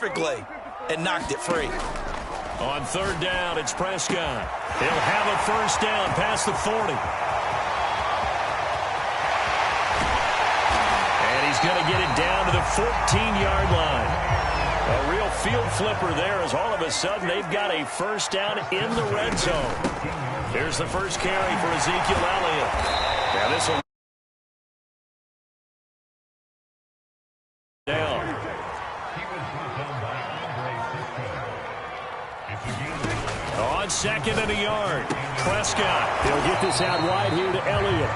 perfectly and knocked it free. On third down, it's Prescott. He'll have a first down past the 40. And he's going to get it down to the 14-yard line. A real field flipper there as all of a sudden they've got a first down in the red zone. Here's the first carry for Ezekiel Elliott. Now this will down. On second and a yard, Prescott. He'll get this out wide here to Elliott.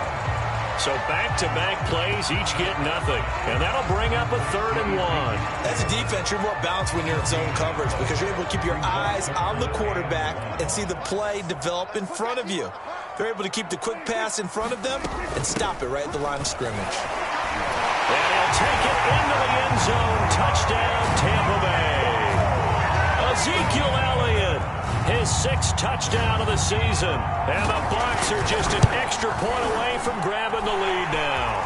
So back-to-back plays, each get nothing. And that'll bring up a 3rd and 1. As a defense, you're more balanced when you're in zone coverage because you're able to keep your eyes on the quarterback and see the play develop in front of you. They're able to keep the quick pass in front of them and stop it right at the line of scrimmage. And he'll take it into the end zone. Touchdown, Tampa Bay. Ezekiel Elliott, his 6th touchdown of the season. And the Bucs are just an extra point away from grabbing the lead now.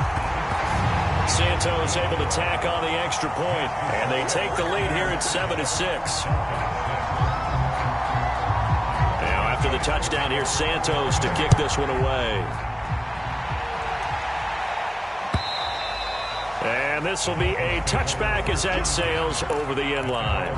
Santos able to tack on the extra point, and they take the lead here at 7-6. Now after the touchdown, here's Santos to kick this one away. And this will be a touchback as that sails over the end line.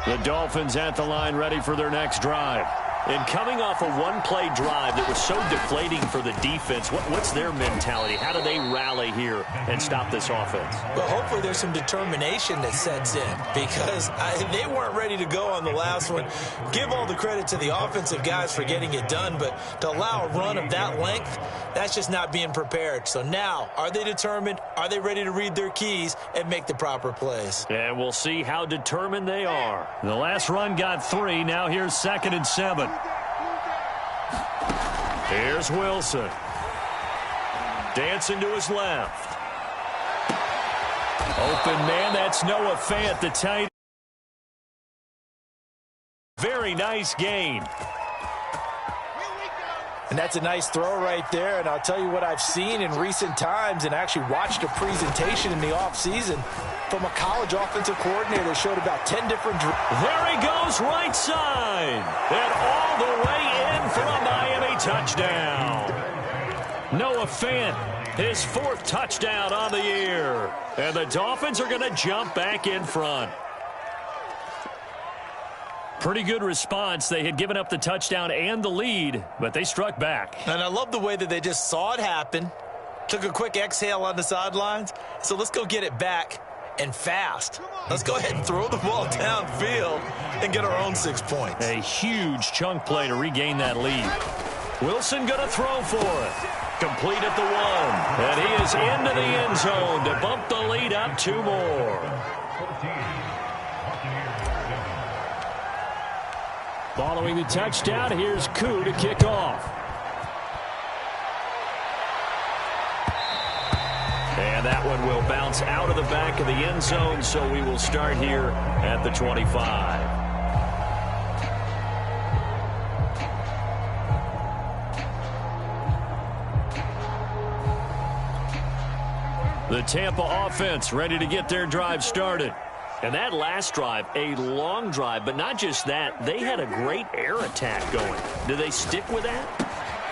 The Dolphins at the line ready for their next drive. And coming off a one-play drive that was so deflating for the defense, what's their mentality? How do they rally here and stop this offense? Well, hopefully there's some determination that sets in because they weren't ready to go on the last one. Give all the credit to the offensive guys for getting it done, but to allow a run of that length, that's just not being prepared. So now, are they determined? Are they ready to read their keys and make the proper plays? And we'll see how determined they are. The last run got 3. Now here's 2nd and 7. Here's Wilson. Dancing to his left. Open man, that's Noah Fant, the tight end. Very nice gain. And that's a nice throw right there. And I'll tell you what I've seen in recent times and actually watched a presentation in the offseason from a college offensive coordinator that showed about 10 different drills. There he goes, right side. And all the way in for a Miami touchdown. Noah Fant, his 4th touchdown on the year. And the Dolphins are going to jump back in front. Pretty good response. They had given up the touchdown and the lead, but they struck back. And I love the way that they just saw it happen, took a quick exhale on the sidelines. So let's go get it back and fast. Let's go ahead and throw the ball downfield and get our own 6 points. A huge chunk play to regain that lead. Wilson going to throw for it. Complete at the 1. And he is into the end zone to bump the lead up 2 more. Following the touchdown, here's Koo to kick off. And that one will bounce out of the back of the end zone, so we will start here at the 25. The Tampa offense ready to get their drive started. And that last drive, a long drive, but not just that, they had a great air attack going. Do they stick with that?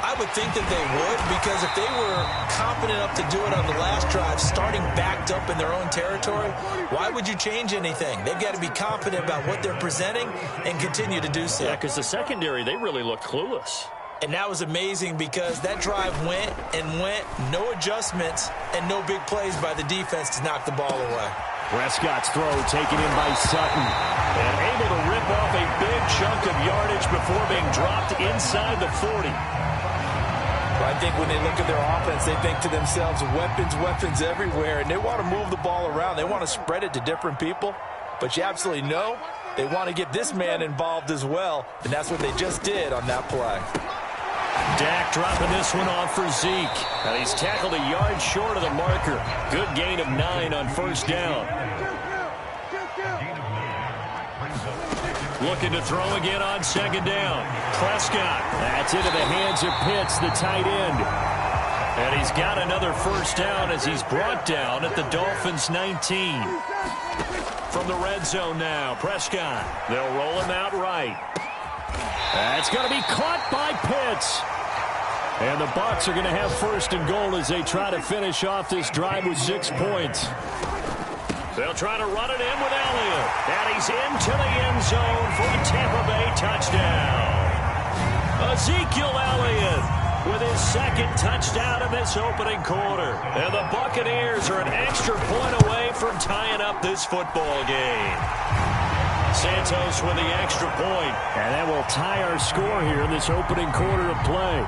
I would think that they would, because if they were confident enough to do it on the last drive, starting backed up in their own territory, why would you change anything? They've got to be confident about what they're presenting and continue to do so. Yeah, because the secondary, they really looked clueless. And that was amazing because that drive went and went, no adjustments, and no big plays by the defense to knock the ball away. Prescott's throw taken in by Sutton. And able to rip off a big chunk of yardage before being dropped inside the 40. I think when they look at their offense, they think to themselves, weapons everywhere, and they want to move the ball around. They want to spread it to different people. But you absolutely know they want to get this man involved as well, and that's what they just did on that play. Dak dropping this one off for Zeke. And he's tackled a yard short of the marker. Good gain of 9 on first down. Looking to throw again on second down. Prescott. That's into the hands of Pitts, the tight end. And he's got another first down as he's brought down at the Dolphins' 19. From the red zone now, Prescott. They'll roll him out right. That's going to be caught by Pitts. And the Bucs are going to have first and goal as they try to finish off this drive with 6 points. They'll try to run it in with Elliott. And he's into the end zone for a Tampa Bay touchdown. Ezekiel Elliott with his second touchdown in this opening quarter. And the Buccaneers are an extra point away from tying up this football game. Santos with the extra point. And that will tie our score here in this opening quarter of play.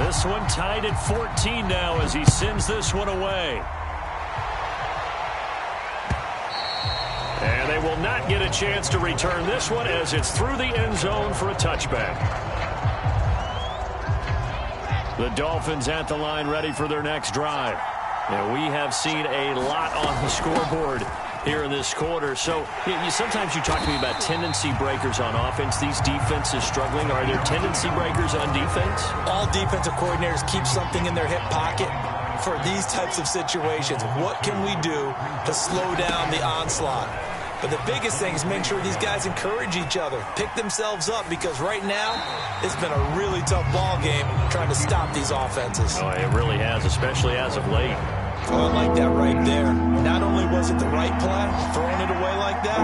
This one tied at 14 now as he sends this one away. And they will not get a chance to return this one as it's through the end zone for a touchback. The Dolphins at the line ready for their next drive. And we have seen a lot on the scoreboard here in this quarter. So sometimes you talk to me about tendency breakers on offense. These defenses struggling. Are there tendency breakers on defense? All defensive coordinators keep something in their hip pocket for these types of situations. What can we do to slow down the onslaught? But the biggest thing is make sure these guys encourage each other, pick themselves up, because right now it's been a really tough ball game trying to stop these offenses. Oh, it really has, especially as of late. Oh, I like that right there. Not only was it the right play, throwing it away like that,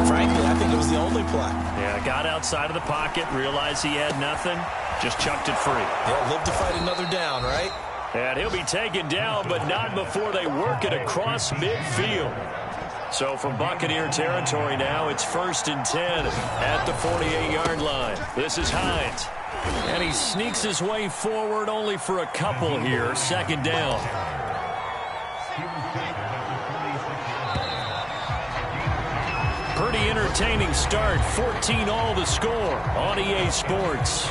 frankly, I think it was the only play. Yeah, got outside of the pocket, realized he had nothing, just chucked it free. Yeah, live to fight another down, right? And he'll be taken down, but not before they work it across midfield. So from Buccaneer territory now, it's 1st and 10 at the 48-yard line. This is Hines. And he sneaks his way forward only for a couple here. 2nd down. Pretty entertaining start. 14-all the score on EA Sports.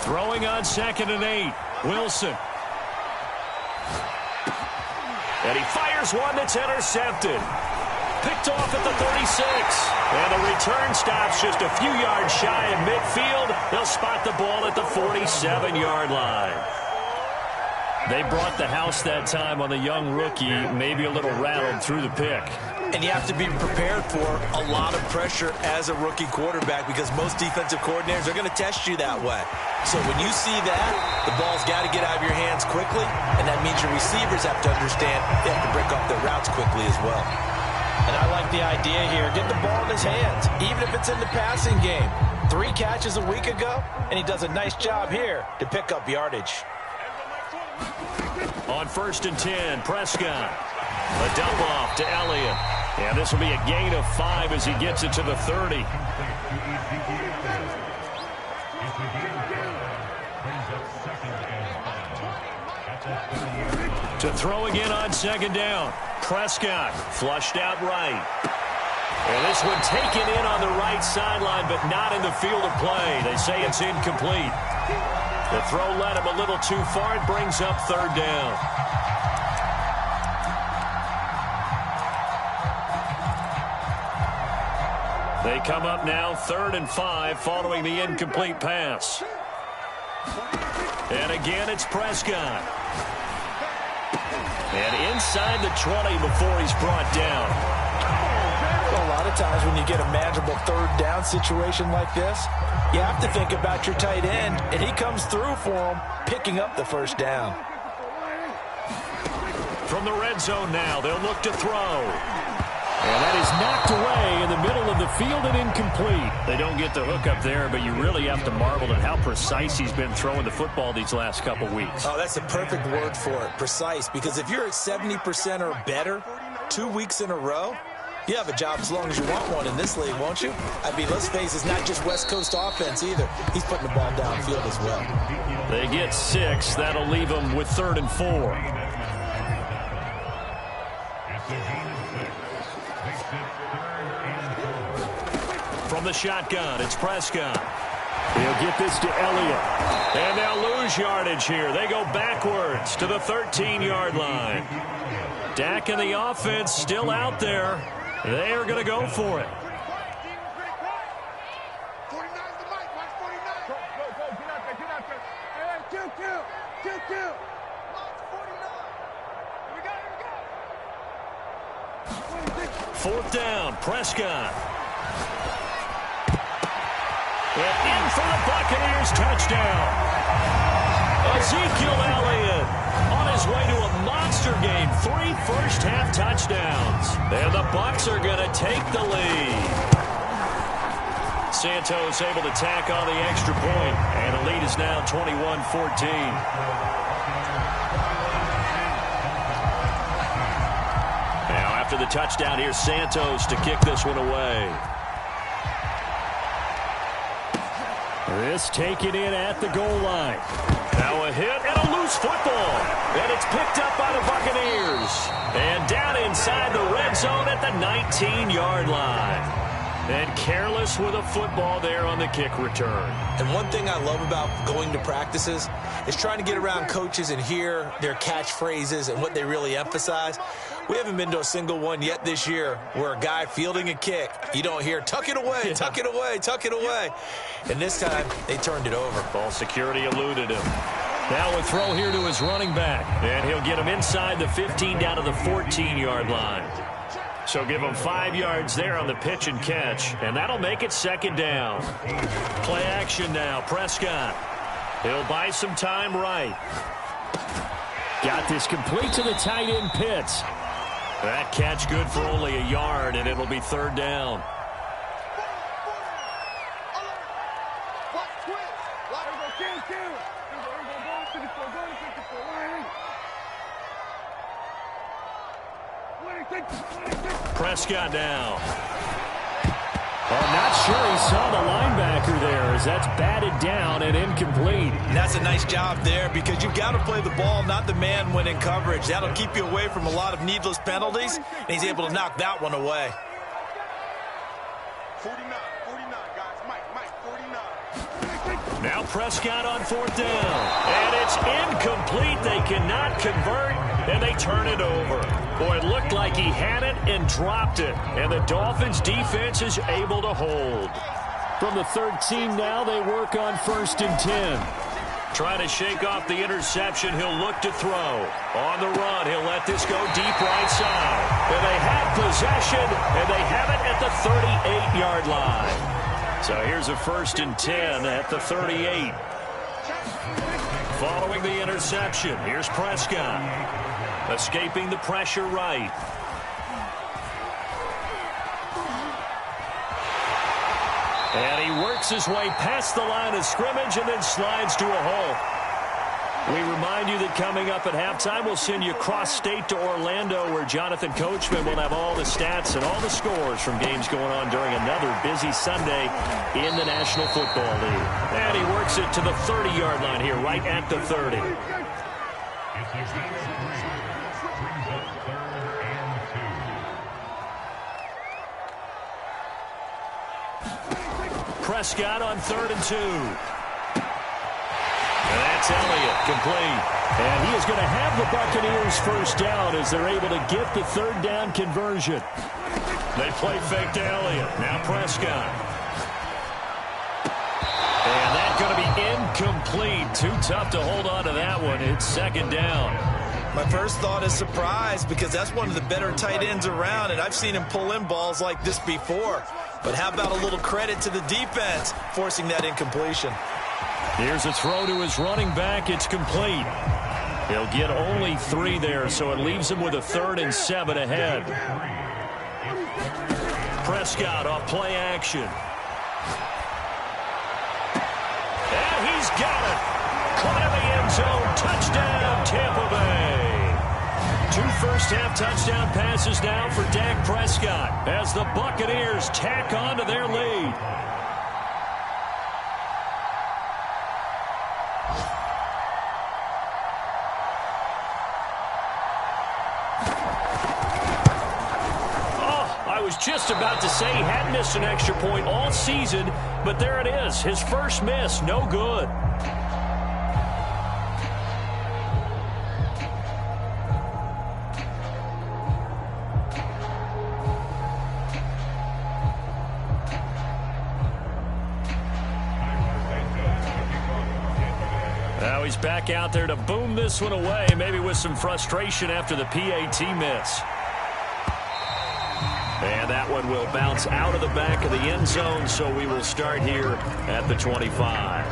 Throwing on 2nd and 8. Wilson. And he fires one that's intercepted. Picked off at the 36. And the return stops just a few yards shy of midfield. They'll spot the ball at the 47-yard line. They brought the house that time on the young rookie, maybe a little rattled through the pick. And you have to be prepared for a lot of pressure as a rookie quarterback, because most defensive coordinators are going to test you that way. So when you see that, the ball's got to get out of your hands quickly, and that means your receivers have to understand they have to break off their routes quickly as well. And I like the idea here. Get the ball in his hands, even if it's in the passing game. 3 catches a week ago, and he does a nice job here to pick up yardage. On 1st and 10, Prescott. A dump off to Elliott. And this will be a gain of 5 as he gets it to the 30. To throw again on 2nd down. Prescott flushed out right. And this one taken in on the right sideline, but not in the field of play. They say it's incomplete. The throw led him a little too far. It brings up 3rd down. They come up now 3rd and 5 following the incomplete pass. And again, it's Prescott. And inside the 20 before he's brought down. Well, a lot of times when you get a manageable 3rd down situation like this, you have to think about your tight end, and he comes through for him, picking up the 1st down. From the red zone now, they'll look to throw. And that is knocked away in the middle of the field and incomplete. They don't get the hook up there, but you really have to marvel at how precise he's been throwing the football these last couple weeks. Oh, that's the perfect word for it, precise, because if you're at 70% or better 2 weeks in a row, you have a job as long as you want one in this league, won't you? I mean, let's face it, it's not just West Coast offense either. He's putting the ball downfield as well. They get 6. That'll leave them with 3rd and 4. From the shotgun, it's Prescott. He'll get this to Elliott. And they'll lose yardage here. They go backwards to the 13-yard line. Dak and the offense still out there. They are going to go for it. Fourth down, Prescott. And in for the Buccaneers touchdown. Ezekiel Elliott on his way to a monster game. 3 first-half touchdowns. And the Bucs are going to take the lead. Santos able to tack on the extra point, and the lead is now 21-14. After the touchdown, here's Santos to kick this one away. This taken in at the goal line. Now a hit and a loose football. And it's picked up by the Buccaneers. And down inside the red zone at the 19-yard line. And careless with a football there on the kick return. And one thing I love about going to practices is trying to get around coaches and hear their catchphrases and what they really emphasize. We haven't been to a single one yet this year where a guy fielding a kick, you don't hear, tuck it away, tuck it away, tuck it away. And this time, they turned it over. Ball security eluded him. Now a throw here to his running back. And he'll get him inside the 15 down to the 14-yard line. So give him 5 yards there on the pitch and catch. And that'll make it second down. Play action now, Prescott. He'll buy some time right. Got this complete to the tight end Pitts. That catch good for only a yard, and it'll be third down. Prescott now. I'm not sure he saw the linebacker there as that's batted down and incomplete. And that's a nice job there because you've got to play the ball, not the man when in coverage. That'll keep you away from a lot of needless penalties, and he's able to knock that one away. 49, guys. Mike, 49. Now Prescott on fourth down. And it's incomplete. They cannot convert, and they turn it over. Boy, it looked like he had it and dropped it. And the Dolphins' defense is able to hold. From the 13 now, they work on 1st and 10. Trying to shake off the interception. He'll look to throw. On the run, he'll let this go deep right side. And they have possession, and they have it at the 38-yard line. So here's a 1st and 10 at the 38. Following the interception, here's Prescott. Escaping the pressure right. And he works his way past the line of scrimmage and then slides to a halt. We remind you that coming up at halftime, we'll send you cross-state to Orlando, where Jonathan Coachman will have all the stats and all the scores from games going on during another busy Sunday in the National Football League. And he works it to the 30-yard line here, right at the 30. Prescott on 3rd and 2. And that's Elliott, complete. And he is going to have the Buccaneers first down as they're able to get the 3rd down conversion. They play fake to Elliott. Now Prescott. And that's going to be incomplete. Too tough to hold on to that one. It's 2nd down. My first thought is surprise because that's one of the better tight ends around, and I've seen him pull in balls like this before. But how about a little credit to the defense forcing that incompletion? Here's a throw to his running back. It's complete. He'll get only 3 there, so it leaves him with a 3rd and 7 ahead. Prescott off play action. And he's got it. Caught in the end zone. Touchdown, Tampa Bay. 2 first-half touchdown passes now for Dak Prescott as the Buccaneers tack on to their lead. just about to say he hadn't missed an extra point all season, but there it is. His first miss, no good. Now he's back out there to boom this one away, maybe with some frustration after the PAT miss. And that one will bounce out of the back of the end zone, so we will start here at the 25.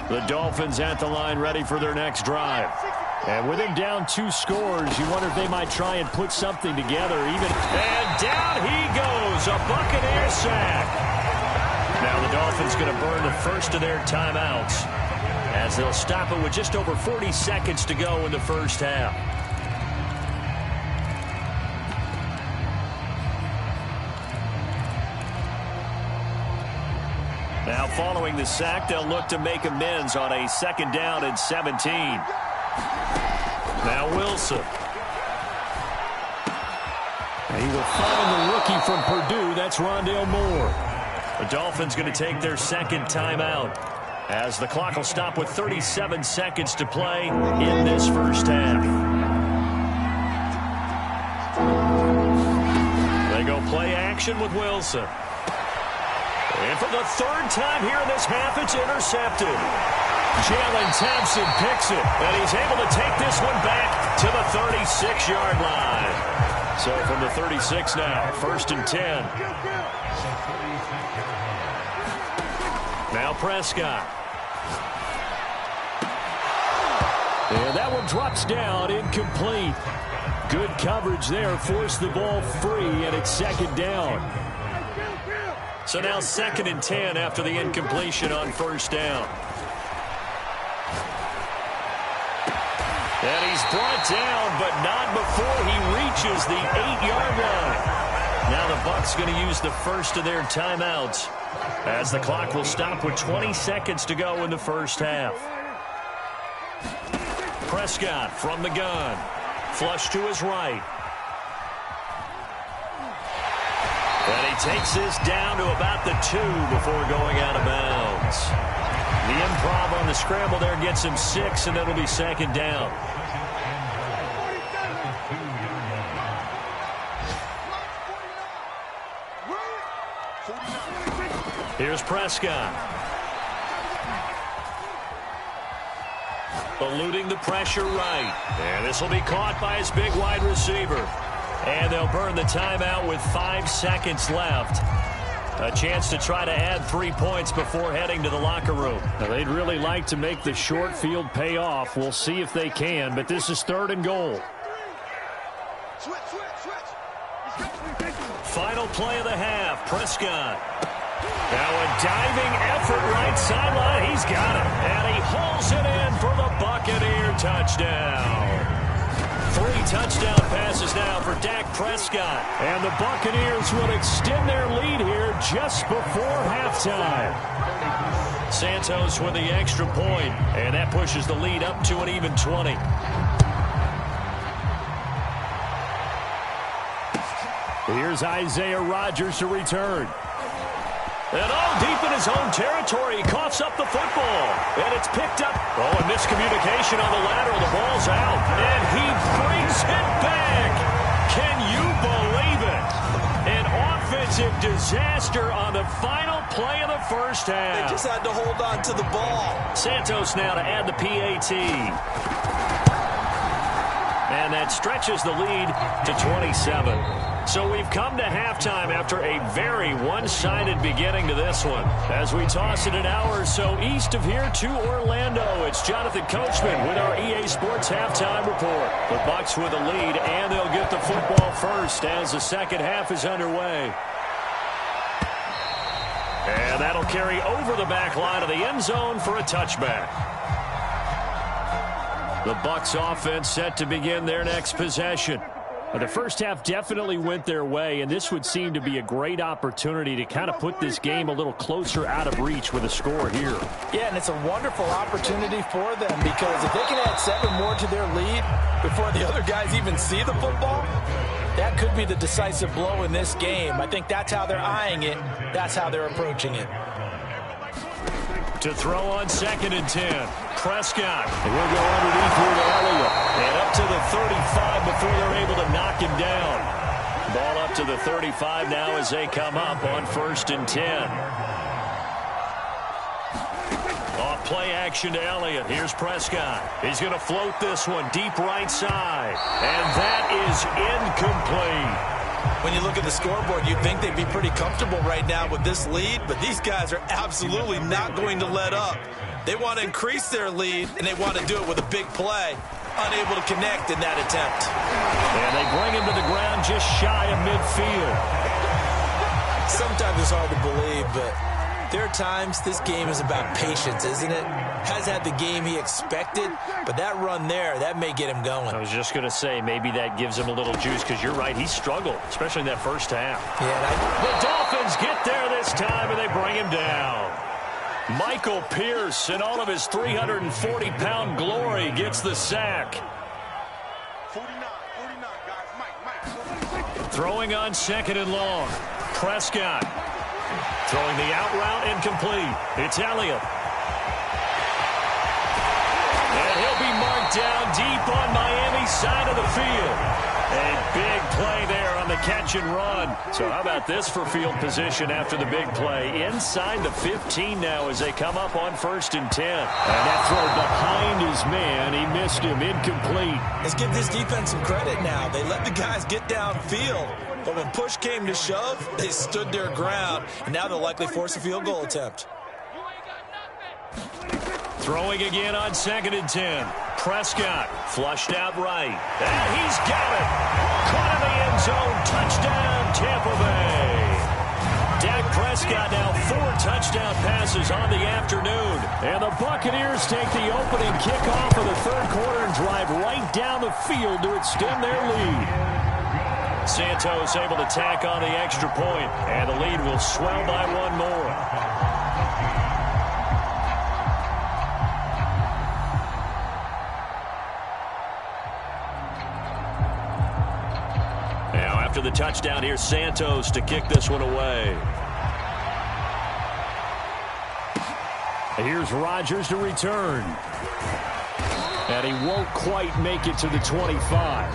The Dolphins at the line ready for their next drive. And with him down 2 scores, you wonder if they might try and put something together. And down he goes, a Buccaneer sack. Now the Dolphins going to burn the first of their timeouts as they'll stop it with just over 40 seconds to go in the first half. Now following the sack, they'll look to make amends on a 2nd down and 17. Now Wilson. And he will find the rookie from Purdue. That's Rondale Moore. The Dolphins going to take their 2nd timeout as the clock will stop with 37 seconds to play in this first half. They go play action with Wilson. And for the 3rd time here in this half, it's intercepted. Jalen Thompson picks it, and he's able to take this one back to the 36-yard line. So from the 36 now, 1st and 10. Now Prescott. And that one drops down, incomplete. Good coverage there, forced the ball free, and it's 2nd down. So now 2nd and 10 after the incompletion on 1st down. And he's brought down, but not before he reaches the 8-yard line. Now the Bucs going to use the first of their timeouts as the clock will stop with 20 seconds to go in the first half. Prescott from the gun. Flush to his right. And he takes this down to about the 2 before going out of bounds. The improv on the scramble there gets him 6, and it'll be 2nd down. Here's Prescott. Eluding the pressure right. And this will be caught by his big wide receiver. And they'll burn the timeout with 5 seconds left. A chance to try to add 3 points before heading to the locker room. Now, they'd really like to make the short field pay off. We'll see if they can, but this is 3rd and goal. Final play of the half, Prescott. Now a diving effort right sideline. He's got it. And he hauls it in for the Buccaneer touchdown. 3 touchdown passes now for Dak Prescott. And the Buccaneers will extend their lead here just before halftime. Santos with the extra point, and that pushes the lead up to an even 20. Here's Isaiah Rodgers to return. And deep in his own territory, he coughs up the football. And it's picked up. And miscommunication on the lateral. The ball's out. And he brings it back. Can you believe it? An offensive disaster on the final play of the first half. They just had to hold on to the ball. Santos now to add the PAT. And that stretches the lead to 27. So we've come to halftime after a very one-sided beginning to this one. As we toss it an hour or so east of here to Orlando, it's Jonathan Coachman with our EA Sports Halftime Report. The Bucs with a lead, and they'll get the football first as the second half is underway. And that'll carry over the back line of the end zone for a touchback. The Bucs offense set to begin their next possession. The first half definitely went their way, and this would seem to be a great opportunity to kind of put this game a little closer out of reach with a score here. Yeah, and it's a wonderful opportunity for them because if they can add 7 more to their lead before the other guys even see the football, that could be the decisive blow in this game. I think that's how they're eyeing it. That's how they're approaching it. To throw on 2nd and 10. Prescott. And we'll go underneath here to Elliott. And up to the 35 before they're able to knock him down. Ball up to the 35 now as they come up on 1st and 10. Off play action to Elliott. Here's Prescott. He's going to float this one deep right side. And that is incomplete. When you look at the scoreboard, you'd think they'd be pretty comfortable right now with this lead, but these guys are absolutely not going to let up. They want to increase their lead, and they want to do it with a big play. Unable to connect in that attempt. And they bring him to the ground just shy of midfield. Sometimes it's hard to believe, but there are times this game is about patience, isn't it? Has had the game he expected, but that run there, that may get him going. I was just going to say, maybe that gives him a little juice, because you're right, he struggled, especially in that first half. Yeah, the Dolphins get there this time, and they bring him down. Michael Pierce, in all of his 340-pound glory, gets the sack. 49, guys. Mike. Throwing on 2nd and long. Prescott. Throwing the out route incomplete. It's Elliott. And he'll be marked down deep on Miami's side of the field. A big play there on the catch and run. So how about this for field position after the big play? Inside the 15 now as they come up on 1st and 10. And that throw behind his man. He missed him. Incomplete. Let's give this defense some credit now. They let the guys get downfield. But when push came to shove, they stood their ground. And now they'll likely force a field goal attempt. Throwing again on 2nd and 10. Prescott flushed out right. And he's got it. Caught in the end zone. Touchdown, Tampa Bay. Dak Prescott now 4 touchdown passes on the afternoon. And the Buccaneers take the opening kickoff of the 3rd quarter and drive right down the field to extend their lead. Santos able to tack on the extra point, and the lead will swell by 1 more. Now after the touchdown, here's Santos to kick this one away. Here's Rodgers to return. And he won't quite make it to the 25.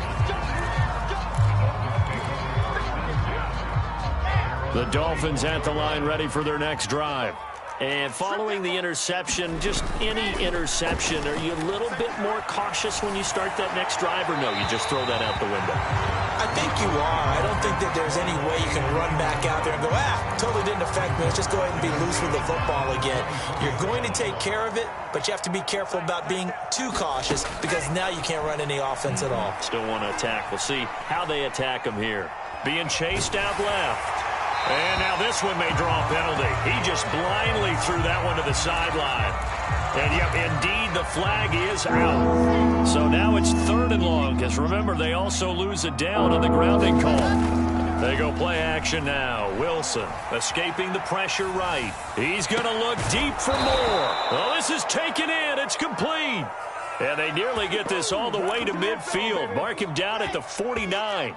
The Dolphins at the line ready for their next drive. And following the interception, just any interception, are you a little bit more cautious when you start that next drive, or no, you just throw that out the window? I think you are. I don't think that there's any way you can run back out there and go, totally didn't affect me. Let's just go ahead and be loose with the football again. You're going to take care of it, but you have to be careful about being too cautious because now you can't run any offense at all. Still want to attack. We'll see how they attack him here. Being chased out left. And now this one may draw a penalty. He just blindly threw that one to the sideline. And, yep, indeed, the flag is out. So now it's 3rd and long, because remember, they also lose it down on the grounding call. They go play action now. Wilson escaping the pressure right. He's going to look deep for more. Oh, this is taken in. It's complete. And they nearly get this all the way to midfield. Mark him down at the 49.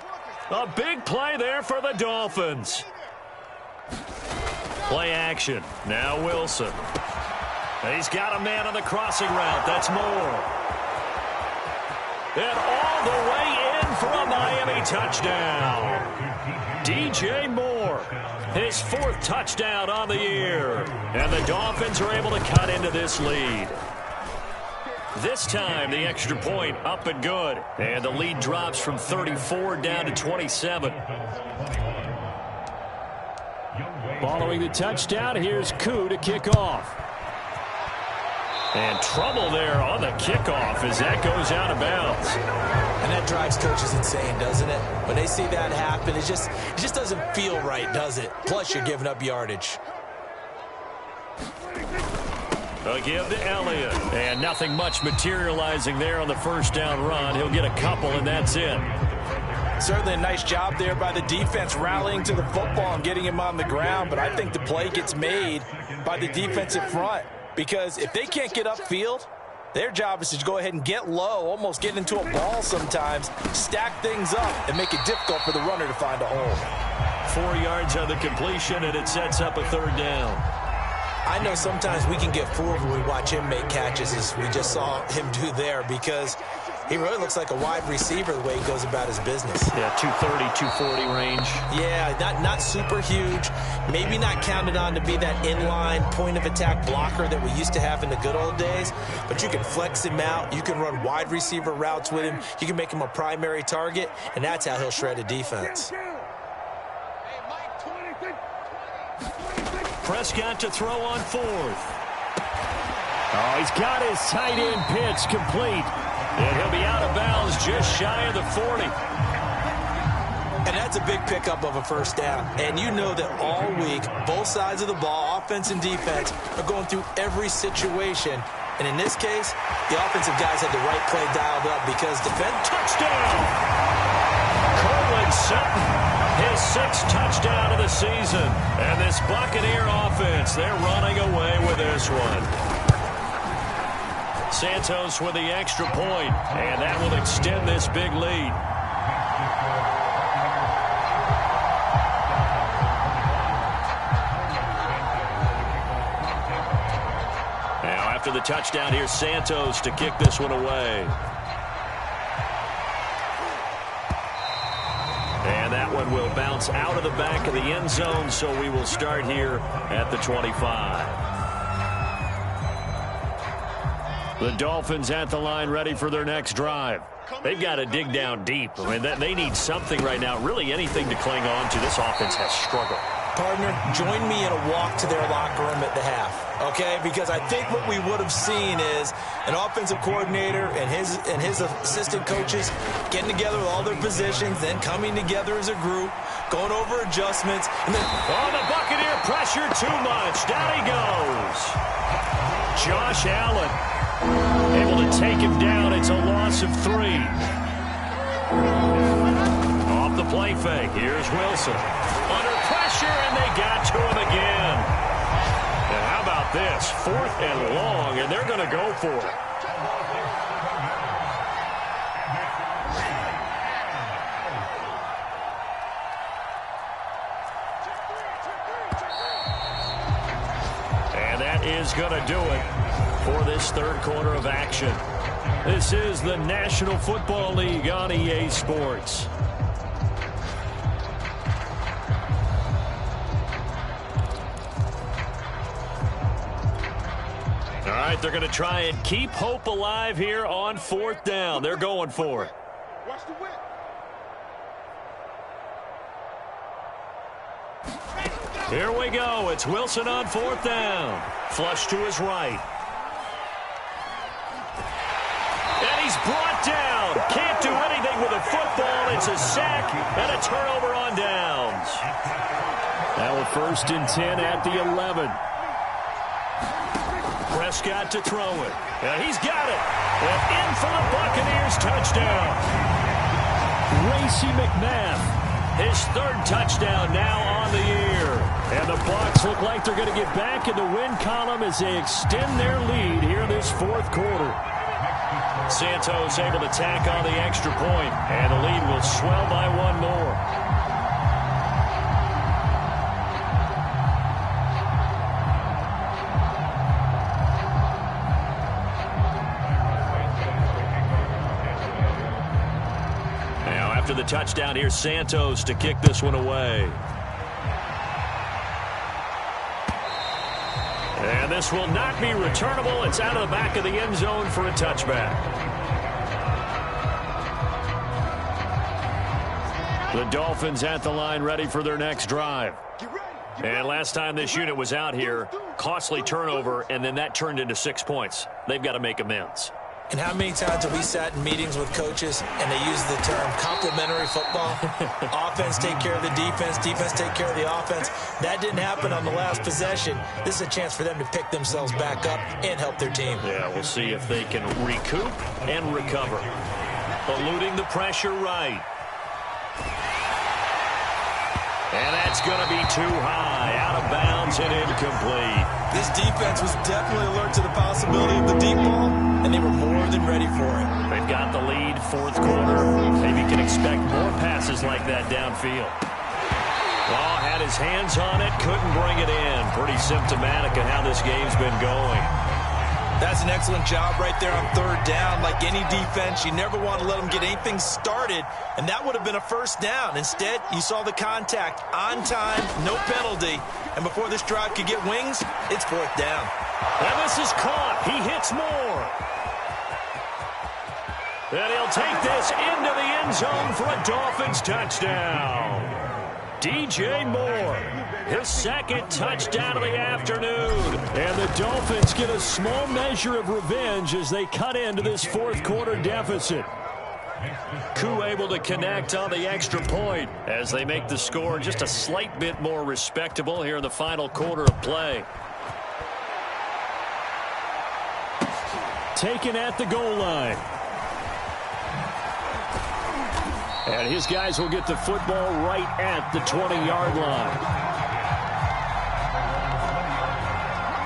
A big play there for the Dolphins. Play action. Now Wilson. He's got a man on the crossing route. That's Moore. And all the way in for a Miami touchdown. DJ Moore. His 4th touchdown on the year. And the Dolphins are able to cut into this lead. This time, the extra point up and good. And the lead drops from 34 down to 27. Following the touchdown, here's Koo to kick off. And trouble there on the kickoff as that goes out of bounds. And that drives coaches insane, doesn't it? When they see that happen, it just doesn't feel right, does it? Plus, you're giving up yardage. A give to Elliott. And nothing much materializing there on the first down run. He'll get a couple, and that's it. Certainly a nice job there by the defense rallying to the football and getting him on the ground, but I think the play gets made by the defensive front because if they can't get upfield, their job is to go ahead and get low, almost get into a ball sometimes, stack things up, and make it difficult for the runner to find a hole. 4 yards on the completion, and it sets up a 3rd down. I know sometimes we can get fooled when we watch him make catches, as we just saw him do there, because he really looks like a wide receiver the way he goes about his business. Yeah, 230, 240 range. Yeah, not super huge. Maybe not counted on to be that inline point-of-attack blocker that we used to have in the good old days. But you can flex him out. You can run wide receiver routes with him. You can make him a primary target, and that's how he'll shred a defense. Prescott to throw on 4th. Oh, he's got his tight end pitch complete. And he'll be out of bounds just shy of the 40. And that's a big pickup of a 1st down. And you know that all week, both sides of the ball, offense and defense, are going through every situation. And in this case, the offensive guys had the right play dialed up because defense... Touchdown! Cortland Sutton, his 6th touchdown of the season. And this Buccaneer offense, they're running away with this one. Santos with the extra point, and that will extend this big lead. Now after the touchdown, here's Santos to kick this one away. And that one will bounce out of the back of the end zone, so we will start here at the 25. The Dolphins at the line ready for their next drive. They've got to dig down deep. I mean, they need something right now, really anything to cling on to. This offense has struggled. Partner, join me in a walk to their locker room at the half, okay? Because I think what we would have seen is an offensive coordinator and his assistant coaches getting together with all their positions, then coming together as a group, going over adjustments, and then... Oh, the Buccaneer pressure too much. Down he goes. Josh Allen able to take him down. It's a loss of 3. Off the play fake. Here's Wilson. Under pressure, and they got to him again. And how about this? 4th and long, and they're going to go for it. And that is going to do it for this 3rd quarter of action. This is the National Football League on EA Sports. All right, they're going to try and keep hope alive here on 4th down. They're going for it. Watch the whip. Here we go. It's Wilson on 4th down. Flush to his right. And he's brought down. Can't do anything with a football. It's a sack and a turnover on downs. Now a 1st and 10 at the 11. Prescott to throw it. And he's got it. And in for the Buccaneers touchdown. Racey McMath, his 3rd touchdown now on the year. And the Bucs look like they're going to get back in the win column as they extend their lead here in this 4th quarter. Santos able to tack on the extra point, and the lead will swell by 1 more. Now after the touchdown, here's Santos to kick this one away. And this will not be returnable. It's out of the back of the end zone for a touchback. The Dolphins at the line ready for their next drive. And last time this unit was out here, costly turnover, and then that turned into 6 points. They've got to make amends. And how many times have we sat in meetings with coaches and they use the term complementary football? Offense take care of the defense, defense take care of the offense. That didn't happen on the last possession. This is a chance for them to pick themselves back up and help their team. Yeah, we'll see if they can recoup and recover. Eluding the pressure right. And that's going to be too high, out of bounds and incomplete. This defense was definitely alert to the possibility of the deep ball, and they were more than ready for it. They've got the lead, fourth quarter. Maybe you can expect more passes like that downfield. Oh, had his hands on it, couldn't bring it in. Pretty symptomatic of how this game's been going. That's an excellent job right there on third down. Like any defense, you never want to let them get anything started, and that would have been a first down. Instead, you saw the contact on time, no penalty, and before this drive could get wings, it's fourth down. And this is caught. He hits more. And he'll take this into the end zone for a Dolphins touchdown. DJ Moore, his second touchdown of the afternoon. And the Dolphins get a small measure of revenge as they cut into this fourth quarter deficit. Koo able to connect on the extra point as they make the score just a slight bit more respectable here in the final quarter of play. Taken at the goal line. And his guys will get the football right at the 20-yard line.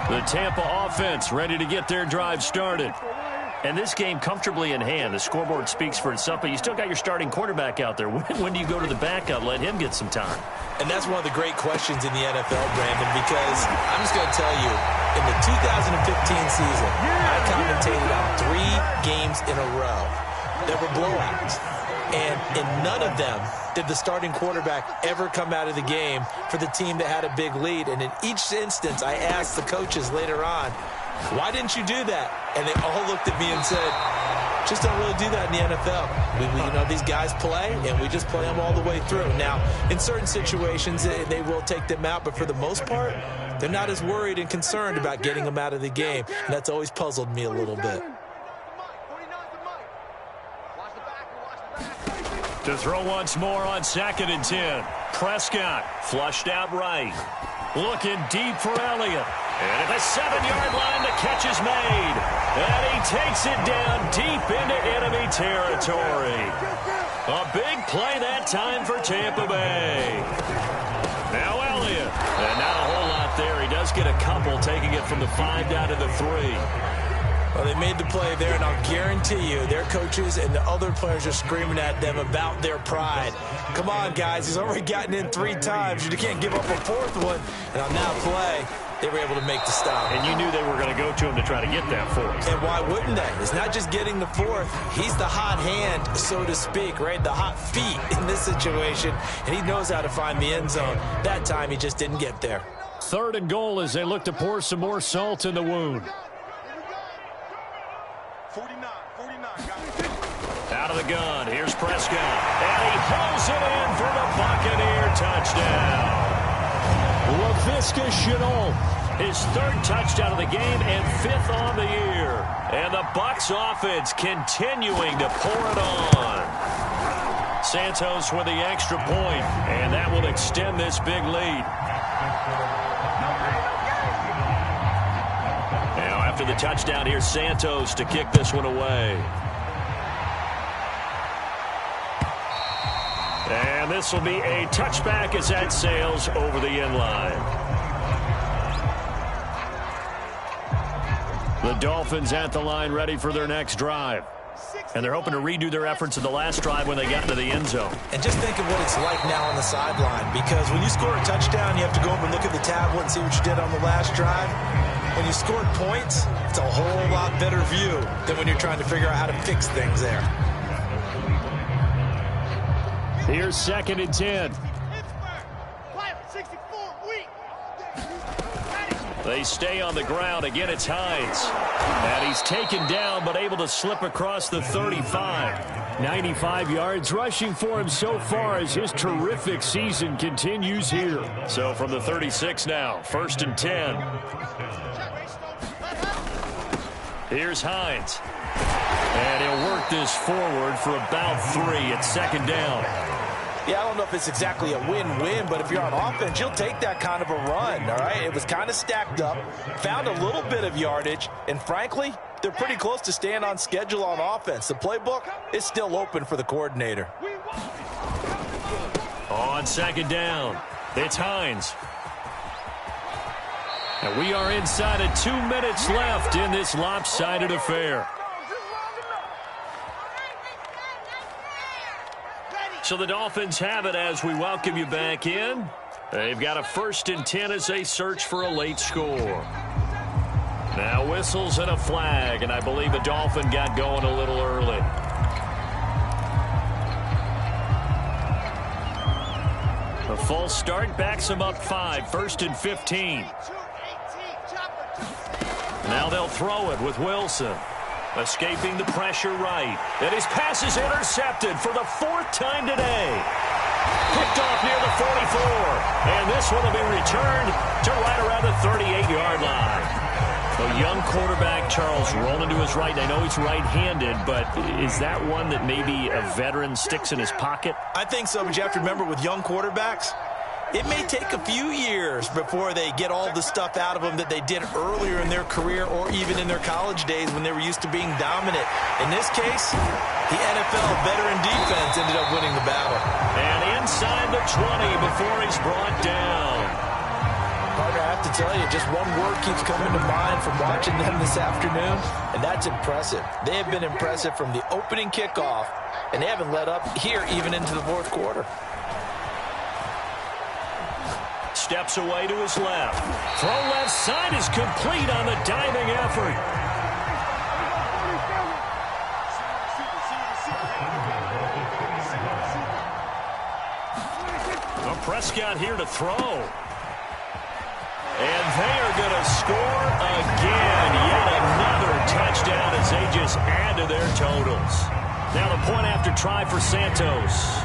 The Tampa offense ready to get their drive started. And this game comfortably in hand. The scoreboard speaks for itself, but you still got your starting quarterback out there. When do you go to the backup? Let him get some time. And that's one of the great questions in the NFL, Brandon, because I'm just going to tell you, in the 2015 season, I commentated on 3 games in a row that were blowouts. And in none of them did the starting quarterback ever come out of the game for the team that had a big lead. And in each instance, I asked the coaches later on, why didn't you do that? And they all looked at me and said, just don't really do that in the NFL. You know, these guys play, and we just play them all the way through. Now, in certain situations, they will take them out, but for the most part, they're not as worried and concerned about getting them out of the game. And that's always puzzled me a little bit. To throw once more on 2nd and 10. Prescott flushed out right. Looking deep for Elliott. And at the 7-yard line, the catch is made. And he takes it down deep into enemy territory. A big play that time for Tampa Bay. Now Elliott. And not a whole lot there. He does get a couple, taking it from the 5 down to the 3. Well, they made the play there, and I'll guarantee you their coaches and the other players are screaming at them about their pride. Come on, guys. He's already gotten in 3 times. You can't give up a 4th one. And on that play, they were able to make the stop. And you knew they were going to go to him to try to get that 4th. And why wouldn't they? It's not just getting the 4th. He's the hot hand, so to speak, right? The hot feet in this situation. And he knows how to find the end zone. That time, he just didn't get there. 3rd and goal as they look to pour some more salt in the wound. 49, guys. Out of the gun, here's Prescott. And he pulls it in for the Buccaneer touchdown. Laviska Shenault, his 3rd touchdown of the game and 5th on the year. And the Bucs offense continuing to pour it on. Santos with the extra point, and that will extend this big lead. Now after the touchdown, here's Santos to kick this one away. And this will be a touchback as that sails over the end line. The Dolphins at the line ready for their next drive. And they're hoping to redo their efforts in the last drive when they got into the end zone. And just think of what it's like now on the sideline, because when you score a touchdown, you have to go over and look at the tablet and see what you did on the last drive. When you scored points, it's a whole lot better view than when you're trying to figure out how to fix things there. Here's 2nd and 10. They stay on the ground. Again, it's Hines. And he's taken down, but able to slip across the 35. 95 yards rushing for him so far as his terrific season continues here. So from the 36 now, 1st and 10. Here's Hines. And he'll work this forward for about 3 at 2nd down. Yeah, I don't know if it's exactly a win-win, but if you're on offense, you'll take that kind of a run, all right? It was kind of stacked up, found a little bit of yardage, and frankly, they're pretty close to staying on schedule on offense. The playbook is still open for the coordinator. On 2nd down, It's Hines. And we are inside of 2 minutes left in this lopsided affair. So the Dolphins have it as we welcome you back in. They've got a 1st and 10 as they search for a late score. Now whistles and a flag, and I believe a Dolphin got going a little early. A false start backs them up 5, 1st and 15. Now they'll throw it with Wilson. Escaping the pressure right. And his pass is intercepted for the 4th time today. Picked off near the 44. And this one will be returned to right around the 38-yard line. A young quarterback, Charles, rolling to his right. I know he's right-handed, but is that one that maybe a veteran sticks in his pocket? I think so, but you have to remember with young quarterbacks, it may take a few years before they get all the stuff out of them that they did earlier in their career or even in their college days when they were used to being dominant. In this case, the NFL veteran defense ended up winning the battle. And inside the 20 before he's brought down. Partner, I have to tell you, just one word keeps coming to mind from watching them this afternoon, and that's impressive. They have been impressive from the opening kickoff, and they haven't let up here even into the 4th quarter. Steps away to his left. Throw left side is complete on the diving effort. Well, Prescott here to throw. And they are going to score again. Yet another touchdown as they just add to their totals. Now the point after try for Santos.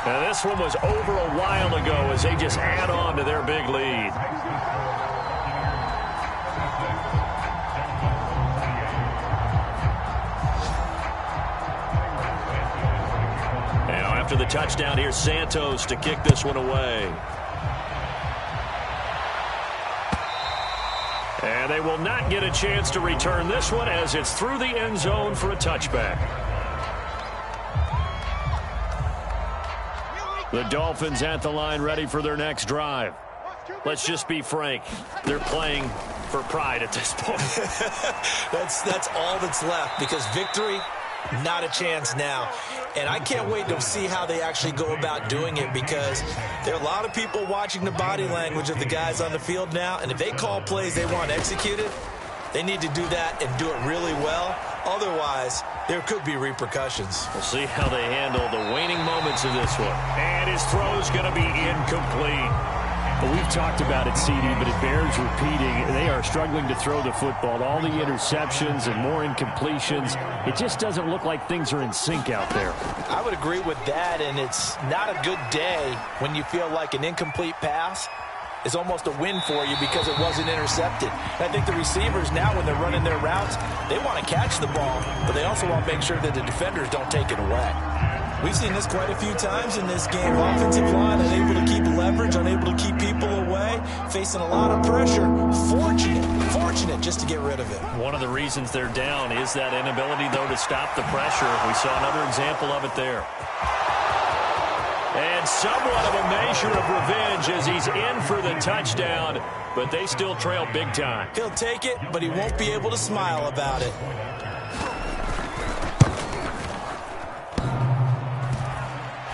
Now this one was over a while ago as they just add on to their big lead. Now after the touchdown, here's Santos to kick this one away. And they will not get a chance to return this one as it's through the end zone for a touchback. The Dolphins at the line ready for their next drive. Let's just be frank. They're playing for pride at this point. That's all that's left because victory, not a chance now. And I can't wait to see how they actually go about doing it because there are a lot of people watching the body language of the guys on the field now. And if they call plays they want executed, they need to do that and do it really well. Otherwise, there could be repercussions. We'll see how they handle the waning moments of this one. And his throw's going to be incomplete. Well, we've talked about it, CD, but it bears repeating. They are struggling to throw the football. All the interceptions and more incompletions. It just doesn't look like things are in sync out there. I would agree with that, and it's not a good day when you feel like an incomplete pass is almost a win for you because it wasn't intercepted. And I think the receivers now, when they're running their routes, they want to catch the ball, but they also want to make sure that the defenders don't take it away. We've seen this quite a few times in this game. Offensive line unable to keep leverage, unable to keep people away, facing a lot of pressure. Fortunate just to get rid of it. One of the reasons they're down is that inability, though, to stop the pressure. We saw another example of it there. And somewhat of a measure of revenge as he's in for the touchdown, but they still trail big time. He'll take it, but he won't be able to smile about it.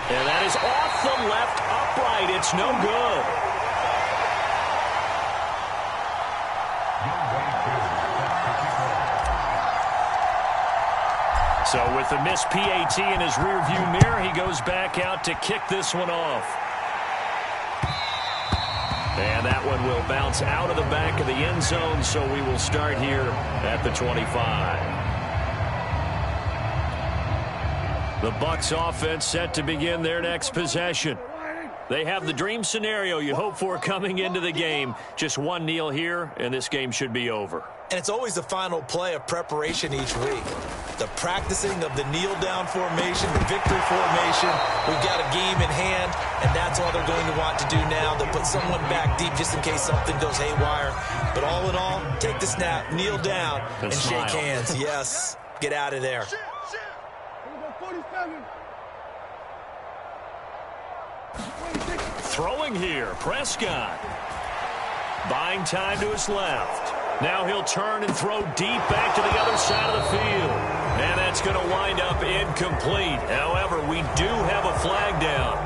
And that is off the left upright. It's no good. So with the missed PAT in his rearview mirror, he goes back out to kick this one off. And that one will bounce out of the back of the end zone, so we will start here at the 25. The Bucs offense set to begin their next possession. They have the dream scenario you hope for coming into the game. Just one kneel here, and this game should be over. And it's always the final play of preparation each week. The practicing of the kneel-down formation, the victory formation. We've got a game in hand, and that's all they're going to want to do now. They'll put someone back deep just in case something goes haywire. But all in all, take the snap, kneel down, and shake hands. Yes, get out of there. Throwing here, Prescott. Buying time to his left. Now he'll turn and throw deep back to the other side of the field. And that's going to wind up incomplete. However, we do have a flag down.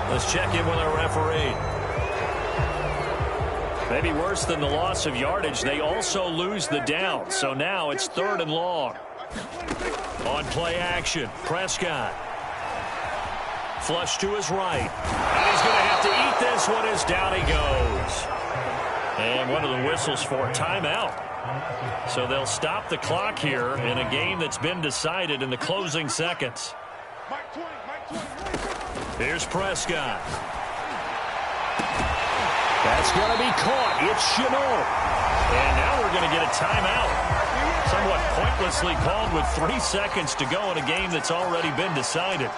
Let's check in with our referee. Maybe worse than the loss of yardage, they also lose the down. So now it's 3rd and long. On play action, Prescott. Flush to his right. And he's going to have to eat this one as down he goes. And one of the whistles for timeout. So they'll stop the clock here in a game that's been decided in the closing seconds. Here's Prescott. That's going to be caught. It's Chenault. And now we're going to get a timeout. Somewhat pointlessly called with 3 seconds to go in a game that's already been decided.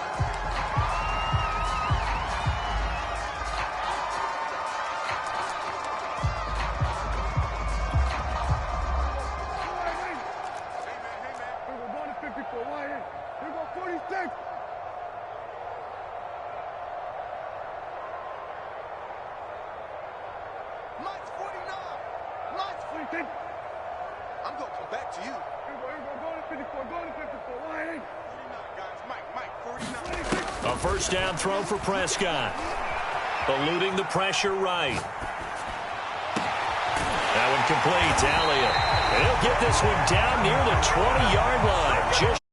I'm going to come back to you. A first down throw for Prescott. Eluding the pressure right. That one completes. Elliott. He'll get this one down near the 20-yard line. Just